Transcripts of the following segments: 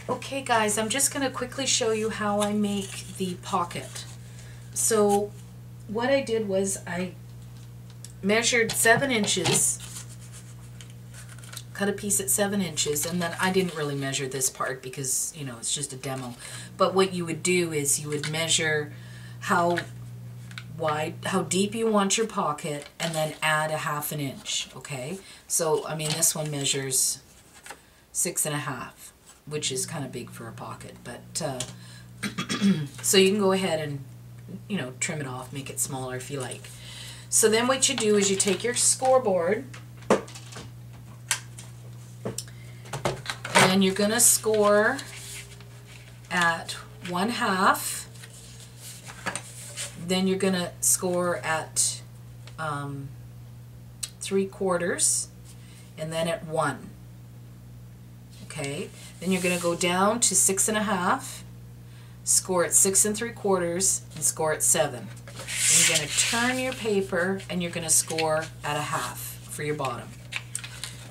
Okay guys, I'm just going to quickly show you how I make the pocket. So what I did was I measured 7 inches, cut a piece at 7 inches, and then I didn't really measure this part because, you know, it's just a demo. But what you would do is you would measure how wide, how deep you want your pocket, and then add a 1/2 inch, okay? So, I mean, this one measures 6.5, which is kind of big for a pocket, but so you can go ahead and, you know, trim it off, make it smaller if you like. So then what you do is you take your scoreboard and you're gonna score at 1/2. Then you're gonna score at 3/4, and then at 1. Okay, then you're going to go down to 6.5, score at 6 3/4, and score at 7. Then you're going to turn your paper and you're going to score at 1/2 for your bottom.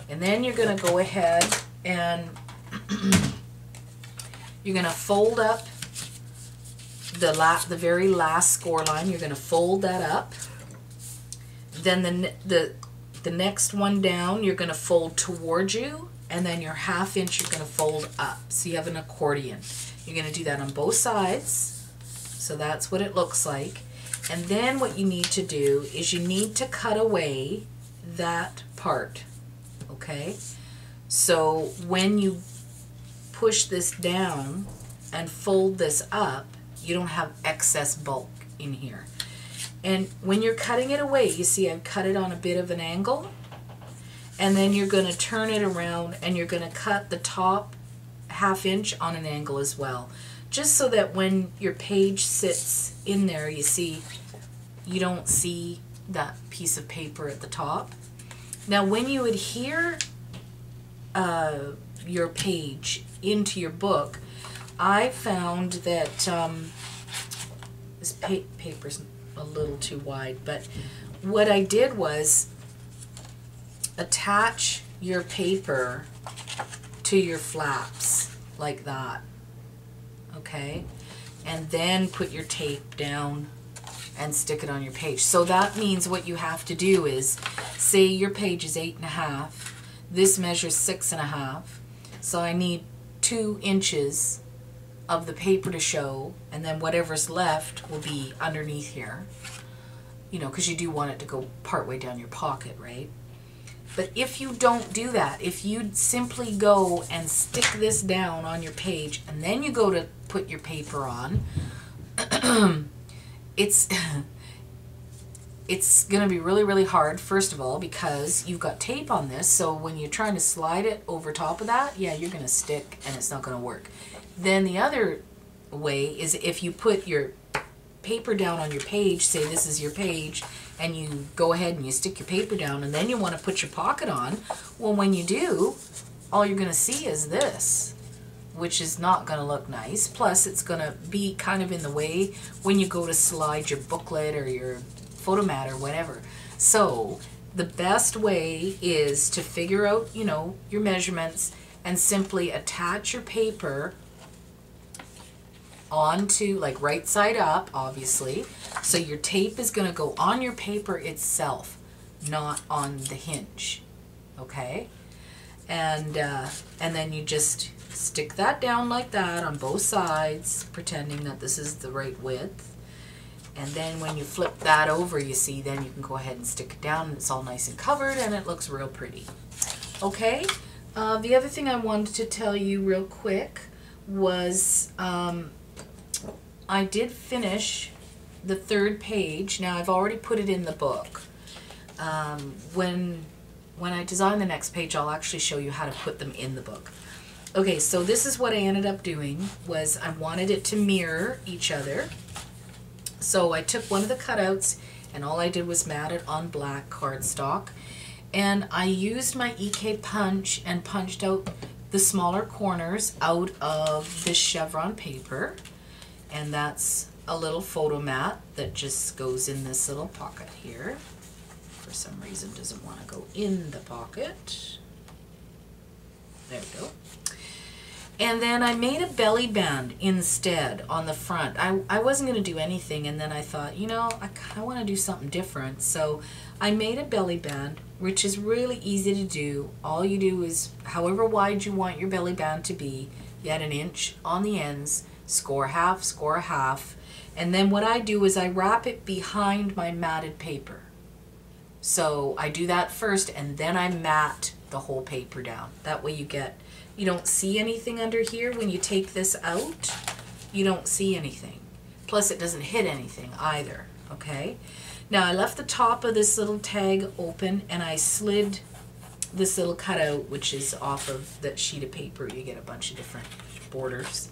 And then you're going to go ahead and you're going to fold up the very last score line. You're going to fold that up. Then the next one down you're going to fold towards you, and then your 1/2 inch you're going to fold up. So you have an accordion. You're going to do that on both sides. So that's what it looks like. And then what you need to do is you need to cut away that part. Okay? So when you push this down and fold this up, you don't have excess bulk in here. And when you're cutting it away, you see I've cut it on a bit of an angle, and then you're going to turn it around and you're going to cut the top 1/2 inch on an angle as well, just so that when your page sits in there, you see, you don't see that piece of paper at the top. Now when you adhere your page into your book, I found that this paper's a little too wide, but what I did was attach your paper to your flaps like that, okay, and then put your tape down and stick it on your page. So that means what you have to do is, say your page is 8.5, this measures 6.5, so I need 2 inches of the paper to show, and then whatever's left will be underneath here, you know, because you do want it to go part way down your pocket, right? But if you don't do that, if you simply go and stick this down on your page and then you go to put your paper on, it's going to be really, really hard, first of all, because you've got tape on this, so when you're trying to slide it over top of that, yeah, you're going to stick and it's not going to work. Then the other way is if you put your paper down on your page, say this is your page, and you go ahead and you stick your paper down, and then you want to put your pocket on, well, when you do, all you're going to see is this, which is not going to look nice. Plus, it's going to be kind of in the way when you go to slide your booklet or your photomat or whatever. So the best way is to figure out, you know, your measurements and simply attach your paper onto, like, right side up, obviously. So your tape is going to go on your paper itself, not on the hinge, okay? And then you just stick that down like that on both sides, pretending that this is the right width. And then when you flip that over, you see, then you can go ahead and stick it down, and it's all nice and covered, and it looks real pretty. Okay? The other thing I wanted to tell you real quick was I did finish the 3rd page. Now I've already put it in the book. When I design the next page, I'll actually show you how to put them in the book. Okay, so this is what I ended up doing, was I wanted it to mirror each other. So I took one of the cutouts and all I did was mat it on black cardstock, and I used my EK punch and punched out the smaller corners out of this chevron paper, and that's a little photo mat that just goes in this little pocket here. For some reason doesn't want to go in the pocket. There we go. And then I made a belly band instead on the front. I wasn't going to do anything, and then I thought, you know, I kind of want to do something different. So I made a belly band, which is really easy to do. All you do is, however wide you want your belly band to be, you add an inch on the ends, score a half, and then what I do is I wrap it behind my matted paper. So I do that first, and then I mat the whole paper down. That way you don't see anything under here. When you take this out, you don't see anything. Plus it doesn't hit anything either, okay? Now I left the top of this little tag open, and I slid this little cutout, which is off of that sheet of paper. You get a bunch of different borders.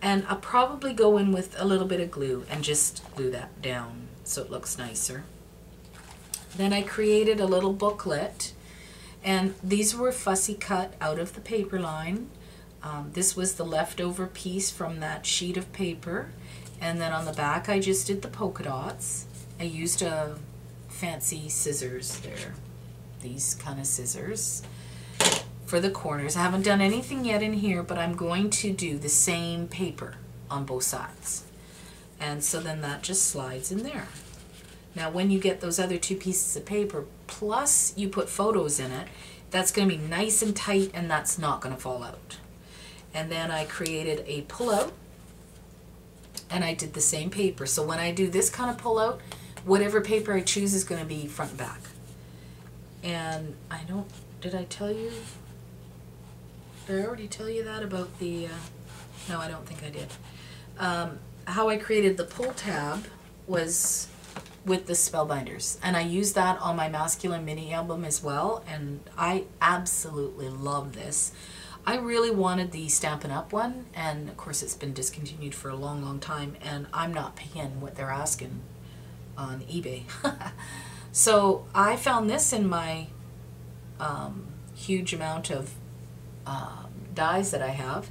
And I'll probably go in with a little bit of glue and just glue that down so it looks nicer. Then I created a little booklet, and these were fussy cut out of the paper line. This was the leftover piece from that sheet of paper, and then on the back I just did the polka dots. I used a fancy scissors there, these kind of scissors for the corners. I haven't done anything yet in here, but I'm going to do the same paper on both sides. And so then that just slides in there. Now when you get those other two pieces of paper, plus you put photos in it, that's going to be nice and tight, and that's not going to fall out. And then I created a pull-out, and I did the same paper. So when I do this kind of pull-out, whatever paper I choose is going to be front and back. And did I tell you? Did I already tell you that about the, no, I don't think I did. How I created the pull tab was with the Spellbinders, and I used that on my masculine mini album as well, and I absolutely love this. I really wanted the Stampin' Up! One, and of course it's been discontinued for a long time, and I'm not paying what they're asking on eBay. So I found this in my huge amount of dies that I have,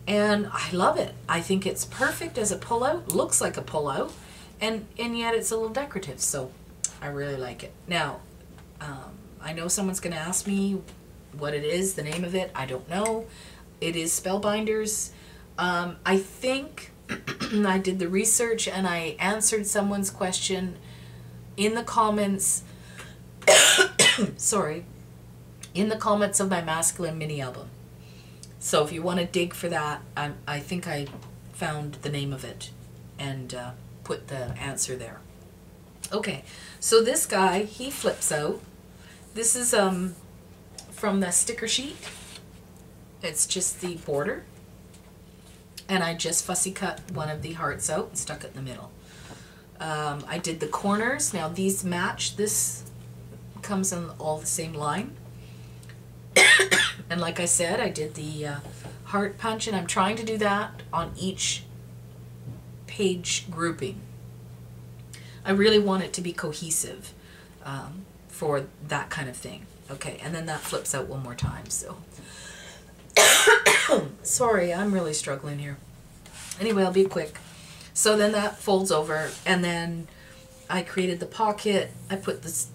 and I love it. I think it's perfect as a pull-out, looks like a pull-out, and yet it's a little decorative, so I really like it. Now, I know someone's going to ask me what it is, the name of it. I don't know. It is Spellbinders. I think I did the research and I answered someone's question in the comments, sorry, in the comments of my masculine mini album. So if you want to dig for that, I think I found the name of it and put the answer there. Okay, so this guy, he flips out. This is from the sticker sheet. It's just the border, and I just fussy cut one of the hearts out and stuck it in the middle. I did the corners. Now these match. This comes in all the same line. And like I said, I did the heart punch, and I'm trying to do that on each page grouping. I really want it to be cohesive for that kind of thing. Okay, and then that flips out one more time, so. Sorry, I'm really struggling here. Anyway, I'll be quick. So then that folds over, and then I created the pocket. I put this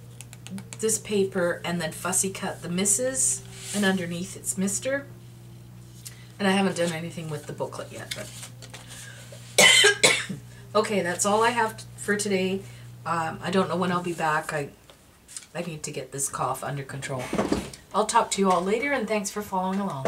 paper and then fussy cut the Mrs. and underneath it's Mr. And I haven't done anything with the booklet yet, but okay, that's all I have for today. I don't know when I'll be back. I need to get this cough under control. I'll talk to you all later, and thanks for following along.